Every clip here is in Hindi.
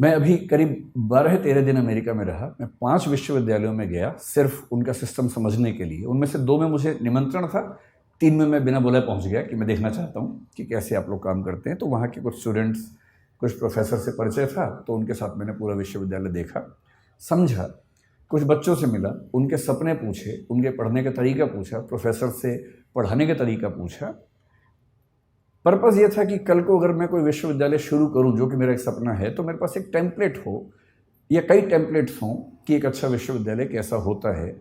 मैं अभी करीब 12-13 दिन अमेरिका में रहा। मैं 5 विश्वविद्यालयों में गया सिर्फ उनका सिस्टम समझने के लिए। उनमें से 2 में मुझे निमंत्रण था, 3 में मैं बिना बुलाए पहुंच गया कि मैं देखना चाहता हूं कि कैसे आप लोग काम करते हैं। तो वहाँ के कुछ स्टूडेंट्स, कुछ प्रोफेसर से परिचय था, तो उनके साथ मैंने पूरा विश्वविद्यालय देखा, समझा, कुछ बच्चों से मिला, उनके सपने पूछे, उनके पढ़ने का तरीका पूछा, प्रोफेसर से पढ़ाने का तरीका पूछा। पर्पज़ ये था कि कल को अगर मैं कोई विश्वविद्यालय शुरू करूं, जो कि मेरा एक सपना है, तो मेरे पास एक टेम्पलेट हो या कई टेम्पलेट्स हों कि एक अच्छा विश्वविद्यालय कैसा होता है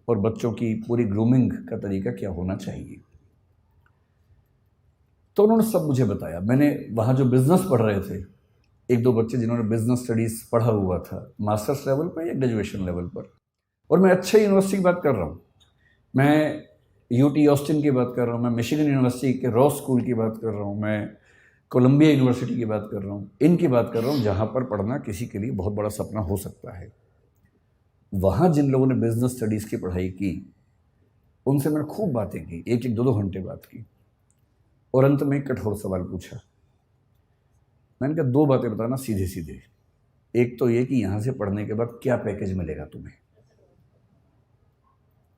और बच्चों की पूरी ग्रूमिंग का तरीका क्या होना चाहिए। तो उन्होंने सब मुझे बताया। मैंने वहाँ जो बिज़नेस पढ़ रहे थे, 1-2 बच्चे जिन्होंने बिज़नेस स्टडीज़ पढ़ा हुआ था मास्टर्स लेवल पर या ग्रेजुएशन लेवल पर, और मैं अच्छे यूनिवर्सिटी की बात कर रहा हूँ, मैं यूटी ऑस्टिन की बात कर रहा हूँ, मैं मिशिगन यूनिवर्सिटी के रॉस स्कूल की बात कर रहा हूँ, मैं कोलंबिया यूनिवर्सिटी की बात कर रहा हूँ, इनकी बात कर रहा हूँ जहाँ पर पढ़ना किसी के लिए बहुत बड़ा सपना हो सकता है। वहाँ जिन लोगों ने बिजनेस स्टडीज़ की पढ़ाई की, उनसे मैंने खूब बातें की, 1-1, 2-2 घंटे बात की, और अंत में एक कठोर सवाल पूछा। मैंने कहा 2 बातें बताना सीधे सीधे। एक तो ये कि यहाँ से पढ़ने के बाद क्या पैकेज मिलेगा तुम्हें।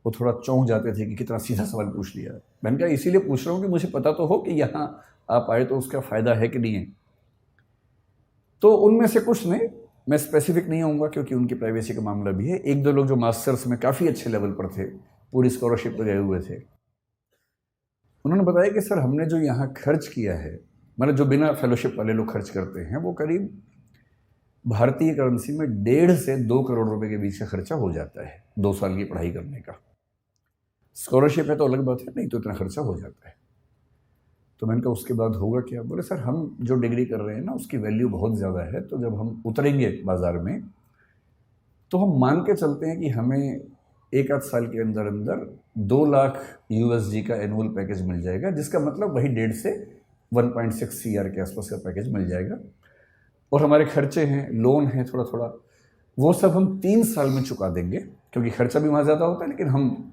वो थोड़ा चौंक जाते थे कि कितना सीधा सवाल पूछ लिया। मैंने कहा इसीलिए पूछ रहा हूँ कि मुझे पता तो हो कि यहाँ आप आए तो उसका फ़ायदा है कि नहीं है। तो उनमें से कुछ ने, मैं स्पेसिफिक नहीं होऊंगा क्योंकि उनकी प्राइवेसी का मामला भी है, 1-2 लोग जो मास्टर्स में काफ़ी अच्छे लेवल पर थे, पूरी स्कॉलरशिप पर गए हुए थे, उन्होंने बताया कि सर हमने जो यहाँ खर्च किया है, मतलब जो बिना फेलोशिप वाले लोग खर्च करते हैं, वो करीब भारतीय करेंसी में 1.5 से 2 करोड़ रुपए के बीच का खर्चा हो जाता है 2 साल की पढ़ाई करने का। स्कॉलरशिप है तो अलग बात है, नहीं तो इतना खर्चा हो जाता है। तो मैंने कहा उसके बाद होगा क्या? बोले सर हम जो डिग्री कर रहे हैं ना उसकी वैल्यू बहुत ज़्यादा है, तो जब हम उतरेंगे बाज़ार में तो हम मान के चलते हैं कि हमें 1-8 साल के अंदर अंदर 2 लाख USD का एनुअल पैकेज मिल जाएगा, जिसका मतलब वही 1.5 से 1.6 CR के आसपास का पैकेज मिल जाएगा। और हमारे खर्चे हैं, लोन है थोड़ा थोड़ा, वो सब हम 3 साल में चुका देंगे, क्योंकि खर्चा भी वहाँ ज़्यादा होता है, लेकिन हम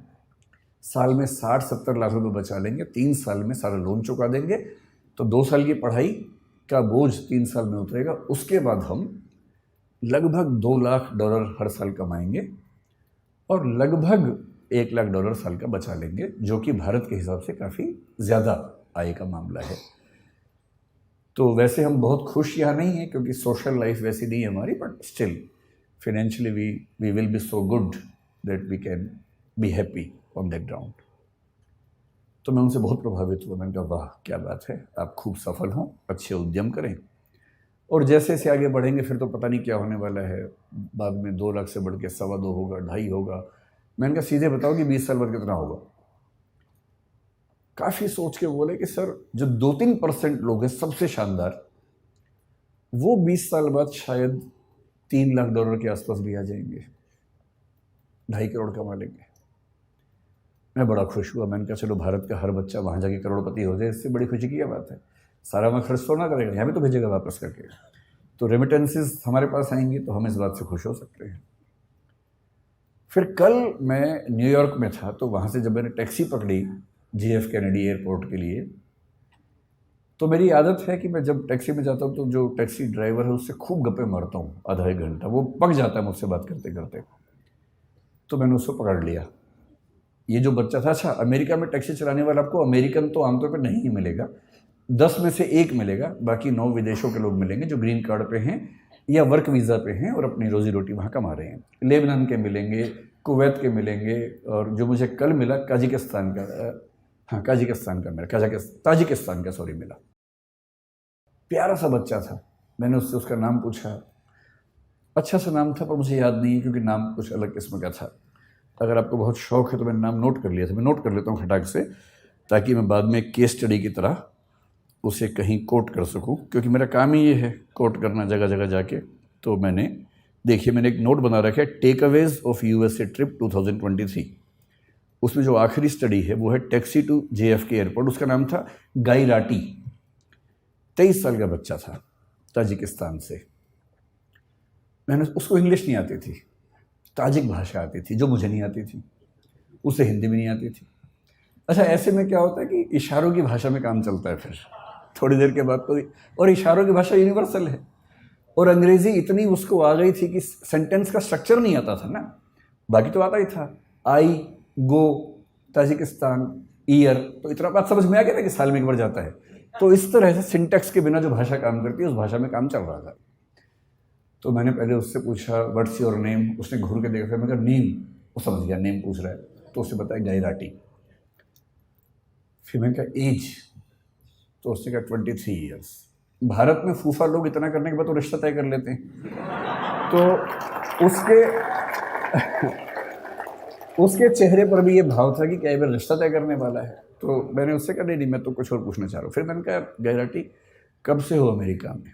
साल में 60-70 लाख रुपए बचा लेंगे, 3 साल में सारा लोन चुका देंगे, तो 2 साल की पढ़ाई का बोझ 3 साल में उतरेगा। उसके बाद हम लगभग $2 लाख हर साल कमाएंगे और लगभग $1 लाख साल का बचा लेंगे, जो कि भारत के हिसाब से काफ़ी ज़्यादा आय का मामला है। तो वैसे हम बहुत खुश यहाँ नहीं हैं क्योंकि सोशल लाइफ वैसी नहीं है हमारी, but still financially we will be so good that we can be happy on that ground. तो मैं उनसे बहुत प्रभावित हुआ। मैंने कहा वाह क्या बात है, आप खूब सफल हों, अच्छे उद्यम करें, और जैसे जैसे आगे बढ़ेंगे फिर तो पता नहीं क्या होने वाला है, बाद में 2 लाख से बढ़ के 2.25 होगा, 2.5 होगा। मैंने कहा सीधे बताओ कि 20 साल बाद कितना होगा। काफ़ी सोच के बोले कि सर जो 2-3% लोग हैं सबसे शानदार, वो 20 साल बाद शायद $3 लाख के आसपास भी आ जाएंगे, 2.5 करोड़ कमा लेंगे। मैं बड़ा खुश हुआ। मैंने कहा चलो भारत का हर बच्चा वहाँ जाके करोड़पति हो जाए, इससे बड़ी खुशी की क्या बात है। सारा मैं खर्च तो ना करेगा, यहाँ भी तो भेजेगा वापस करके, तो रेमिटेंसेस हमारे पास आएंगी, तो हम इस बात से खुश हो सकते हैं। फिर कल मैं न्यूयॉर्क में था, तो वहाँ से जब मैंने टैक्सी पकड़ी JF कैनेडी एयरपोर्ट के लिए, तो मेरी आदत है कि मैं जब टैक्सी में जाता हूँ तो जो टैक्सी ड्राइवर है उससे खूब गप्पे मारता हूँ आधा 1 घंटा, वो पक जाता है मुझसे बात करते करते। तो मैंने उसको पकड़ लिया। ये जो बच्चा था, अच्छा अमेरिका में टैक्सी चलाने वाला आपको अमेरिकन तो आमतौर पर नहीं मिलेगा, 10 में से 1 मिलेगा, बाकी 9 विदेशों के लोग मिलेंगे जो ग्रीन कार्ड पे हैं या वर्क वीज़ा पे हैं और अपनी रोजी रोटी वहाँ कमा रहे हैं। लेबनान के मिलेंगे, कुवैत के मिलेंगे, और जो मुझे कल मिला ताजिकिस्तान का सॉरी मिला। प्यारा सा बच्चा था। मैंने उससे उसका नाम पूछा, अच्छा सा नाम था पर मुझे याद नहीं है क्योंकि नाम कुछ अलग किस्म का था। अगर आपको बहुत शौक है तो मैंने नाम नोट कर लिया था, मैं नोट कर लेता हूँ खटाक से, ताकि मैं बाद में केस स्टडी की तरह उसे कहीं कोट कर सकूं, क्योंकि मेरा काम ही ये है कोट करना जगह जगह जाके। तो मैंने देखिए, मैंने एक नोट बना रखा है, टेकअवेज ऑफ USA ट्रिप 2023। उसमें जो आखिरी स्टडी है वो है टैक्सी टू JFK एयरपोर्ट। उसका नाम था गाई राटी, 23 साल का बच्चा था, ताजिकिस्तान से। मैंने उसको इंग्लिश नहीं आती थी, ताजिक भाषा आती थी जो मुझे नहीं आती थी, उसे हिंदी भी नहीं आती थी। अच्छा, ऐसे में क्या होता है कि इशारों की भाषा में काम चलता है फिर थोड़ी देर के बाद तो, और इशारों की भाषा यूनिवर्सल है। और अंग्रेज़ी इतनी उसको आ गई थी कि सेंटेंस का स्ट्रक्चर नहीं आता था ना, बाकी तो आता ही था, आई गो ताजिकिस्तान ईयर, तो इतना बात समझ में आ गया था कि साल में एक बार जाता है। तो इस तरह से सिंटेक्स के बिना जो भाषा काम करती है उस भाषा में काम चल रहा था। तो मैंने पहले उससे पूछा व्हाट्स योर नेम, उसने घूर के देखा, फिर मैं कहा नेम, वो समझ गया नेम पूछ रहा है, तो उससे बताया गैराटी। फिर मैंने कहा एज, तो उसने कहा 23 ईयर्स। भारत में फूफा लोग इतना करने के बाद तो रिश्ता तय कर लेते हैं, तो उसके चेहरे पर भी ये भाव था कि क्या ये रिश्ता तय करने वाला है। तो मैंने उससे कहा नहीं मैं तो कुछ और पूछना चाह रहा हूँ। फिर मैंने कहा गैराटी कब से हो अमेरिका में?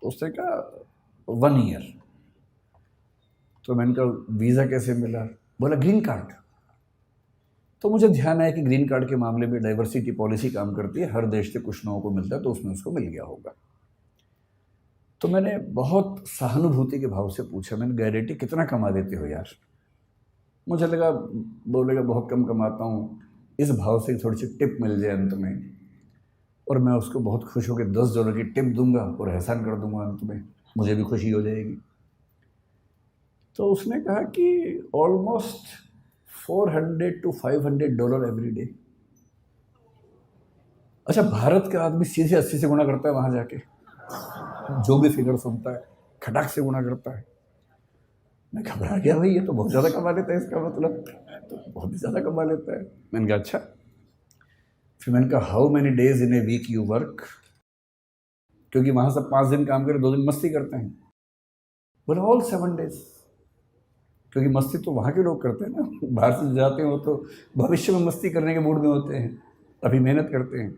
उसने कहा 1 ईयर। तो मैंने कहा वीज़ा कैसे मिला? बोला ग्रीन कार्ड। तो मुझे ध्यान आया कि ग्रीन कार्ड के मामले में डाइवर्सिटी पॉलिसी काम करती है, हर देश से कुछ लोगों को मिलता है, तो उसमें उसको मिल गया होगा। तो मैंने बहुत सहानुभूति के भाव से पूछा, मैंने गैरेटी कितना कमा लेते हो यार? मुझे लगा बोलेगा बहुत कम कमाता हूँ, इस भाव से थोड़ी सी टिप मिल जाए अंत में, और मैं उसको बहुत खुश होकर $10 की टिप दूंगा और एहसान कर दूंगा अंत में, मुझे भी खुशी हो जाएगी। तो उसने कहा कि ऑलमोस्ट $400 to $500 एवरी डे। अच्छा, भारत का आदमी सीधे 80 से गुणा करता है वहाँ जाके, जो भी फिगर सुनता है खटाक से गुणा करता है। मैं घबरा गया, भाई ये तो बहुत ज़्यादा कमा लेता है, इसका मतलब तो बहुत ही ज़्यादा कमा लेता है। मैंने कहा अच्छा। फिर मैंने कहा how many days in a week you work? क्योंकि वहाँ सब 5 दिन काम करे, 2 दिन मस्ती करते हैं। बोला ऑल 7 days, क्योंकि मस्ती तो वहाँ के लोग करते हैं ना, बाहर से जाते हो तो भविष्य में मस्ती करने के मूड में होते हैं, अभी मेहनत करते हैं।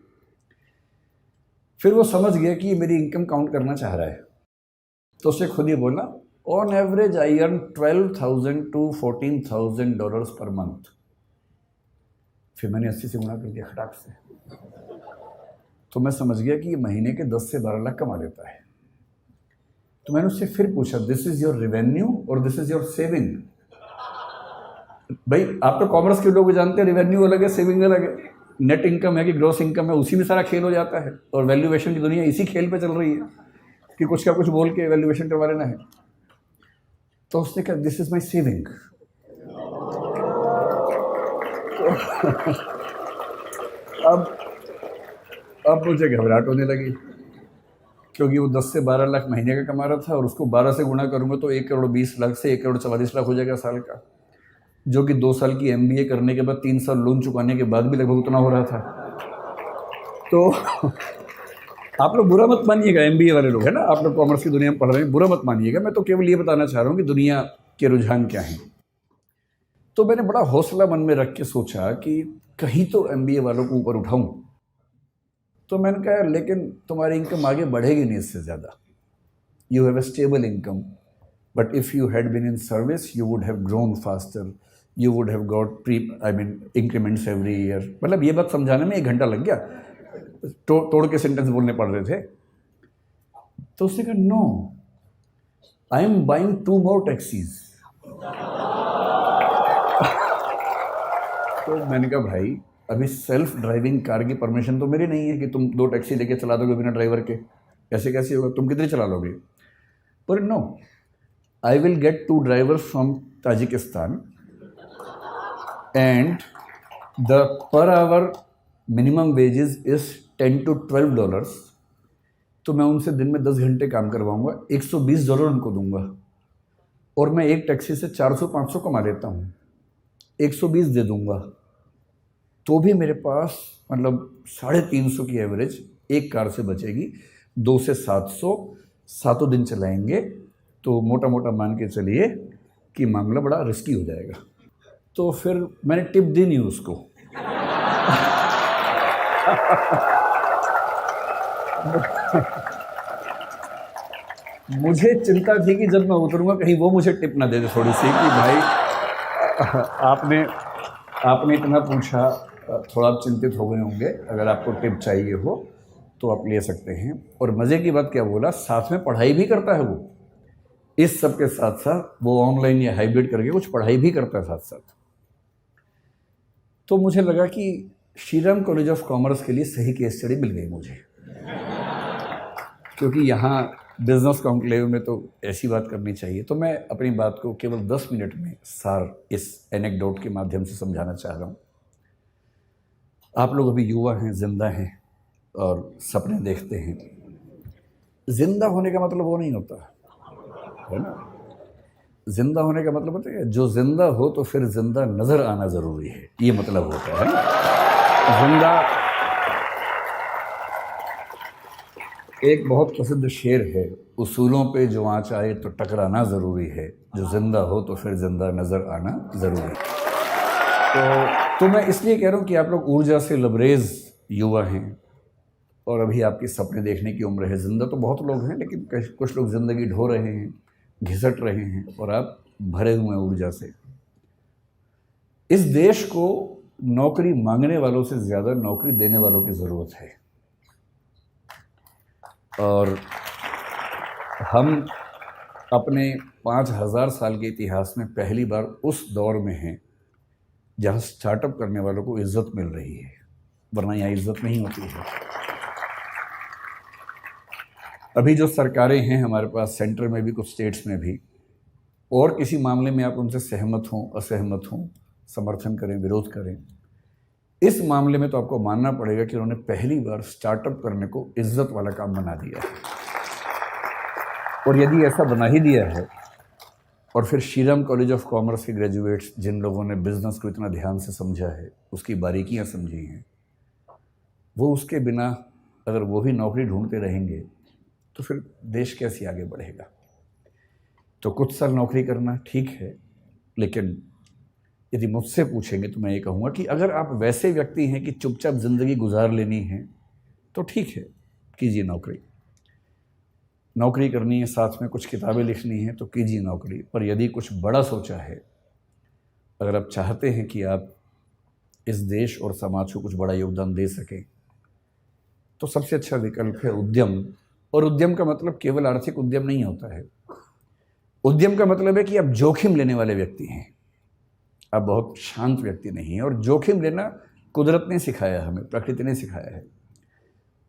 फिर वो समझ गया कि मेरी इनकम काउंट करना चाह रहा है, तो उसने खुद ही बोला on average I earn $12,000 to $14,000 per month. फिर मैंने 80 से गुणा कर दिया खटाक से, तो मैं समझ गया कि ये महीने के 10 से 12 लाख कमा लेता है। तो मैंने उससे फिर पूछा दिस इज योर रेवेन्यू और दिस इज योर सेविंग? भाई आप तो कॉमर्स के लोग जानते हैं, रेवेन्यू अलग है, सेविंग अलग है। नेट इनकम है कि ग्रॉस इनकम है, उसी में सारा खेल हो जाता है, और वैल्यूएशन की दुनिया इसी खेल पे चल रही है कि कुछ का कुछ बोल के वैल्यूएशन करवा लेना है। तो उसने कहा दिस इज माई सेविंग। अब मुझे घबराहट होने लगी, क्योंकि वो 10 से 12 लाख महीने का कमा रहा था, और उसको 12 से गुणा करूँगा तो 1,20,00,000 से 1,44,00,000 हो जाएगा साल का, जो कि 2 साल की MBA करने के बाद 3 साल लोन चुकाने के बाद भी लगभग उतना हो रहा था। तो आप लोग बुरा मत मानिएगा, MBA वाले लोग है ना, आप लोग कॉमर्स की दुनिया में पढ़ रहे हैं, बुरा मत मानिएगा, मैं तो केवल ये बताना चाह रहा हूँ कि दुनिया के रुझान क्या हैं। तो मैंने बड़ा हौसला मन में रख के सोचा कि कहीं तो MBA वालों को ऊपर उठाऊं। तो मैंने कहा लेकिन तुम्हारी इनकम आगे बढ़ेगी नहीं इससे ज़्यादा, you have a stable income, but if you had been in service you would have grown faster, you would have got increments every year. मतलब ये बात समझाने में 1 घंटा लग गया, तोड़ के सेंटेंस बोलने पड़ रहे थे। तो उसने कहा no, I am buying 2 more taxis. तो मैंने कहा भाई अभी सेल्फ ड्राइविंग कार की परमिशन तो मेरी नहीं है कि तुम 2 टैक्सी लेके चला दोगे बिना ड्राइवर के, ऐसे कैसे होगा, तुम कितनी चला लोगे? पर no, I will get 2 drivers from Tajikistan and the per hour minimum wages is $10 to $12। तो मैं उनसे दिन में 10 घंटे काम करवाऊंगा, $120 उनको दूंगा, और मैं एक टैक्सी से 400-500 कमा लेता हूँ, 120 दे दूंगा, तो भी मेरे पास मतलब 350 की एवरेज एक कार से बचेगी। 2 से 700 7 दिन चलाएंगे, तो मोटा मोटा मान के चलिए कि मामला बड़ा रिस्की हो जाएगा। तो फिर मैंने टिप दी नहीं उसको। मुझे चिंता थी कि जब मैं उतरूंगा कहीं वो मुझे टिप ना दे दे थोड़ी सी, कि भाई आपने इतना पूछा, थोड़ा आप चिंतित हो गए होंगे, अगर आपको टिप चाहिए हो तो आप ले सकते हैं। और मज़े की बात क्या बोला, साथ में पढ़ाई भी करता है वो, इस सब के साथ साथ वो ऑनलाइन या हाइब्रिड करके कुछ पढ़ाई भी करता है साथ साथ। तो मुझे लगा कि श्रीराम कॉलेज ऑफ कॉमर्स के लिए सही केस स्टडी मिल गई मुझे, क्योंकि यहाँ बिजनेस कॉन्क्लेव में तो ऐसी बात करनी चाहिए। तो मैं अपनी बात को केवल 10 मिनट में सार इस एनेक्डोट के माध्यम से समझाना चाह रहा हूँ। आप लोग अभी युवा हैं, जिंदा हैं और सपने देखते हैं। जिंदा होने का मतलब वो नहीं होता है ना। जिंदा होने का मतलब होता है जो जिंदा हो तो फिर जिंदा नजर आना जरूरी है, ये मतलब होता है ना। जिंदा एक बहुत प्रसिद्ध शेर है, उसूलों पे जो आँच आए तो टकराना ज़रूरी है, जो ज़िंदा हो तो फिर ज़िंदा नज़र आना ज़रूरी है। तो मैं इसलिए कह रहा हूँ कि आप लोग ऊर्जा से लबरेज युवा हैं और अभी आपकी सपने देखने की उम्र है। ज़िंदा तो बहुत लोग हैं, लेकिन कुछ लोग ज़िंदगी ढो रहे हैं, घिसट रहे हैं, और आप भरे हुए हैं ऊर्जा से। इस देश को नौकरी मांगने वालों से ज़्यादा नौकरी देने वालों की ज़रूरत है, और हम अपने 5000 साल के इतिहास में पहली बार उस दौर में हैं जहां स्टार्टअप करने वालों को इज्जत मिल रही है, वरना यहाँ इज्जत नहीं होती है। अभी जो सरकारें हैं हमारे पास, सेंटर में भी, कुछ स्टेट्स में भी, और किसी मामले में आप उनसे सहमत हों, असहमत हों, समर्थन करें, विरोध करें, इस मामले में तो आपको मानना पड़ेगा कि उन्होंने पहली बार स्टार्टअप करने को इज्जत वाला काम बना दिया है। और यदि ऐसा बना ही दिया है, और फिर श्रीराम कॉलेज ऑफ कॉमर्स के ग्रेजुएट्स जिन लोगों ने बिजनेस को इतना ध्यान से समझा है, उसकी बारीकियां समझी हैं, वो उसके बिना अगर वो भी नौकरी ढूंढते रहेंगे तो फिर देश कैसे आगे बढ़ेगा। तो कुछ साल नौकरी करना ठीक है, लेकिन यदि मुझसे पूछेंगे तो मैं ये कहूँगा कि अगर आप वैसे व्यक्ति हैं कि चुपचाप ज़िंदगी गुजार लेनी है तो ठीक है, कीजिए नौकरी। नौकरी करनी है, साथ में कुछ किताबें लिखनी है तो कीजिए नौकरी। पर यदि कुछ बड़ा सोचा है, अगर आप चाहते हैं कि आप इस देश और समाज को कुछ बड़ा योगदान दे सकें, तो सबसे अच्छा विकल्प है उद्यम। और उद्यम का मतलब केवल आर्थिक उद्यम नहीं होता है। उद्यम का मतलब है कि आप जोखिम लेने वाले व्यक्ति हैं, आप बहुत शांत व्यक्ति नहीं हैं। और जोखिम लेना कुदरत ने सिखाया, हमें प्रकृति ने सिखाया है।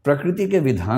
प्रकृति के विधान